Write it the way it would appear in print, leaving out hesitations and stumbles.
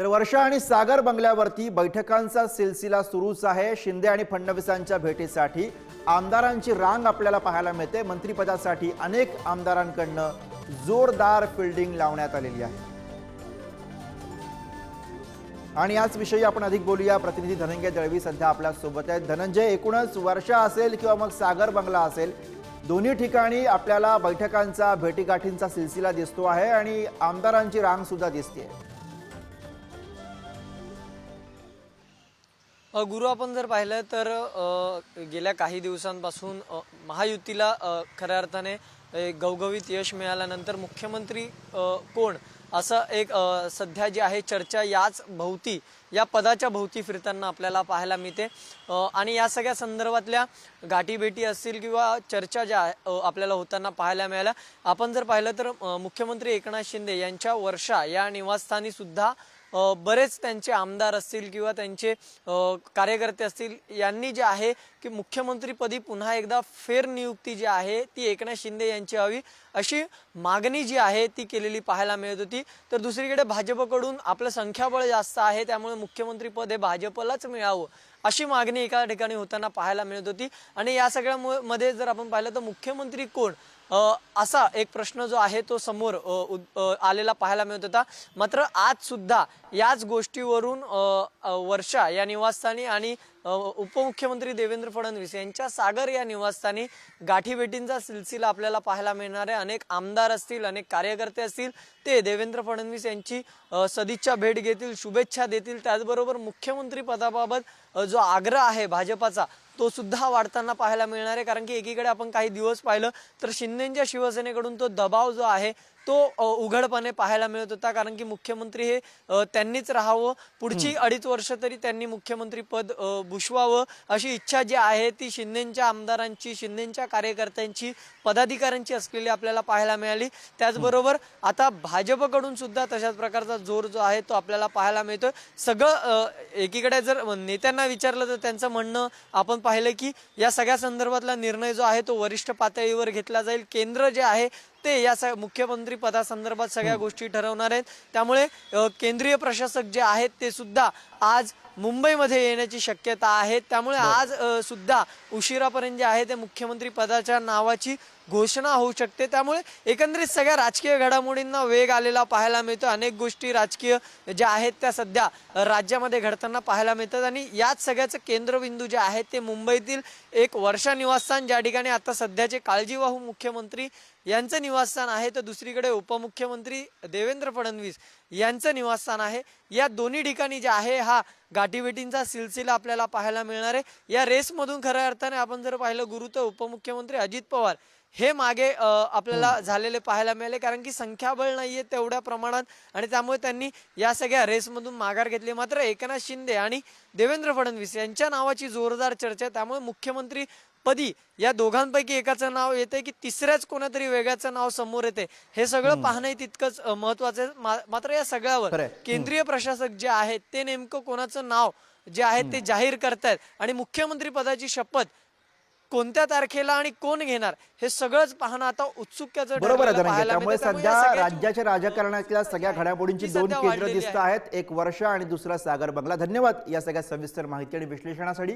तर वर्षा आणि सागर बंगल्यावरती बैठकांचा सिलसिला सुरूच आहे। शिंदे आणि फडणवीसांच्या भेटीसाठी आमदारांची रांग आपल्याला पाहायला मिळते। मंत्रिपदासाठी अनेक आमदारांकडून जोरदार फिल्डिंग लावण्यात आलेली आहे। आणि याच विषयी आपण अधिक बोलूया। प्रतिनिधी धनंजय दळवी सध्या आपल्या सोबत आहेत। धनंजय, एकूणच वर्षा असेल किंवा मग सागर बंगला असेल, दोन्ही ठिकाणी आपल्याला बैठकांचा भेटीगाठींचा सिलसिला दिसतो आहे आणि आमदारांची रांग सुद्धा दिसते। गुरु, आपण जर पाहिलं तर गेल्या काही दिवसांपासून महायुतीला खऱ्या अर्थाने गवगवीत यश मिळाल्यानंतर मुख्यमंत्री कोण असं एक सध्या जी आहे चर्चा याच भोवती, या पदाच्या भोवती फिरताना आपल्याला पाहायला मिळते। आणि या सगळ्या संदर्भातल्या गाठीभेटी असतील किंवा चर्चा ज्या आपल्याला होताना पाहायला मिळाल्या। आपण जर पाहिलं तर मुख्यमंत्री एकनाथ शिंदे यांच्या वर्षा या निवासस्थानी सुद्धा बरेच त्यांचे आमदार असतील किंवा त्यांचे कार्यकर्ते असतील, यांनी जे आहे की मुख्यमंत्रीपदी पुन्हा एकदा फेरनियुक्ती जी आहे ती एकनाथ शिंदे यांची हवी अशी मागणी जी आहे ती केलेली पाहायला मिळत होती। तर दुसरीकडे भाजपकडून आपलं संख्याबळ जास्त आहे, त्यामुळे मुख्यमंत्रीपद हे भाजपलाच मिळावं अशी मागणी एका ठिकाणी होताना पाहायला मिळत होती। आणि या सगळ्यामध्ये जर आपण पाहिलं तर मुख्यमंत्री कोण असा एक प्रश्न जो आहे तो समोर आलेला पाहायला मिळत होता। मात्र आज सुद्धा याच गोष्टीवरून वर्षा या निवासस्थानी आणि उपमुख्यमंत्री देवेंद्र फडणवीस यांच्या सागर या निवासस्थानी गाठीभेटींचा सिलसिला आपल्याला पाहायला मिळणार आहे। अनेक आमदार असतील, अनेक कार्यकर्ते असतील, ते देवेंद्र फडणवीस यांची सदिच्छा भेट घेतील, शुभेच्छा देतील। त्याचबरोबर मुख्यमंत्री पदाबाबत जो आग्रह आहे भाजपाचा तो सुद्धा वाढताना पाहायला मिळणार आहे। कारण की एकीकडे आपण काही दिवस पाहिलं तर शिंदेच्या शिवसेनेकडून तो दबाव जो आहे तो उघडपणे पाहायला मिळत होता। कारण की मुख्यमंत्री हे त्यांनीच राहावं, पुढची 2.5 वर्ष तरी त्यांनी मुख्यमंत्री पद भूषवावं अशी इच्छा जी आहे ती शिंदेच्या आमदारांची, शिंदेच्या कार्यकर्त्यांची, पदाधिकाऱ्यांची असलेली आपल्याला पाहायला मिळाली। त्याचबरोबर आता भाजपकडून सुद्धा तशाच प्रकारचा जोर जो आहे तो आपल्याला पाहायला मिळतोय। सगळं एकीकडे जर नेत्यांना विचारलं तर त्यांचं म्हणणं आपण पाहिलं की या सगळ्या संदर्भातला निर्णय जो आहे तो वरिष्ठ पातळीवर घेतला जाईल। केंद्र जे आहे ते या मुख्यमंत्री पदासंदर्भात सगळ्या गोष्टी ठरवणार आहेत। त्यामुळे केंद्रीय प्रशासक जे आहेत ते सुद्धा आज मुंबईमध्ये येण्याची शक्यता आहे। त्यामुळे आज सुद्धा उशिरापर्यंत जे आहे ते मुख्यमंत्री पदाच्या नावाची घोषणा होऊ शकते। त्यामुळे एकंदरीत सगळ्या राजकीय घडामोडींना वेग आलेला पाहायला मिळतो। अनेक गोष्टी राजकीय ज्या आहेत त्या सध्या राज्यामध्ये घडताना पाहायला मिळतात आणि याच सगळ्याचं केंद्रबिंदू जे आहे ते मुंबईतील एक वर्षा निवासस्थान, ज्या ठिकाणी आता सध्याचे काळजीवाहू मुख्यमंत्री यांचं निवासस्थान आहे, तर दुसरीकडे उपमुख्यमंत्री देवेंद्र फडणवीस यांचं निवासस्थान आहे। या दोन्ही ठिकाणी जे आहे हा गाठीभेटींचा सिलसिला आपल्याला पाहायला मिळणार आहे। या रेसमधून खऱ्या अर्थाने आपण जर पाहिलं गुरु, तर उपमुख्यमंत्री अजित पवार हे मागे आपल्याला झालेले पाहायला मिळाले। कारण की संख्याबळ नाहीये तेवढ्या प्रमाणात आणि त्यामुळे त्यांनी या सगळ्या रेसमधून माघार घेतली। मात्र एकनाथ शिंदे आणि देवेंद्र फडणवीस यांच्या नावाची जोरदार चर्चा, त्यामुळे मुख्यमंत्री पदी या दोघांपैकी एकाचं नाव येते की तिसऱ्याच कोणातरी वेगळ्याचं नाव समोर येते, हे सगळं पाहणं तितकंच महत्वाचं आहे। मात्र या सगळ्यावर केंद्रीय प्रशासक जे आहेत ते नेमकं कोणाचं नाव जे आहे ते जाहीर करतायत आणि मुख्यमंत्री पदाची शपथ कोणत्या तारखेला आणि कोण घेणार हे सगळंच पाहणं आता उत्सुकतेचं बरोबर आहे धनंजय। त्यामुळे सध्या राज्याच्या राजकारणातल्या सगळ्या घडामोडींची दोन केंद्र दिसत आहेत, एक वर्षा आणि दुसरा सागर बंगला। धन्यवाद या सगळ्या सविस्तर माहिती आणि विश्लेषणासाठी।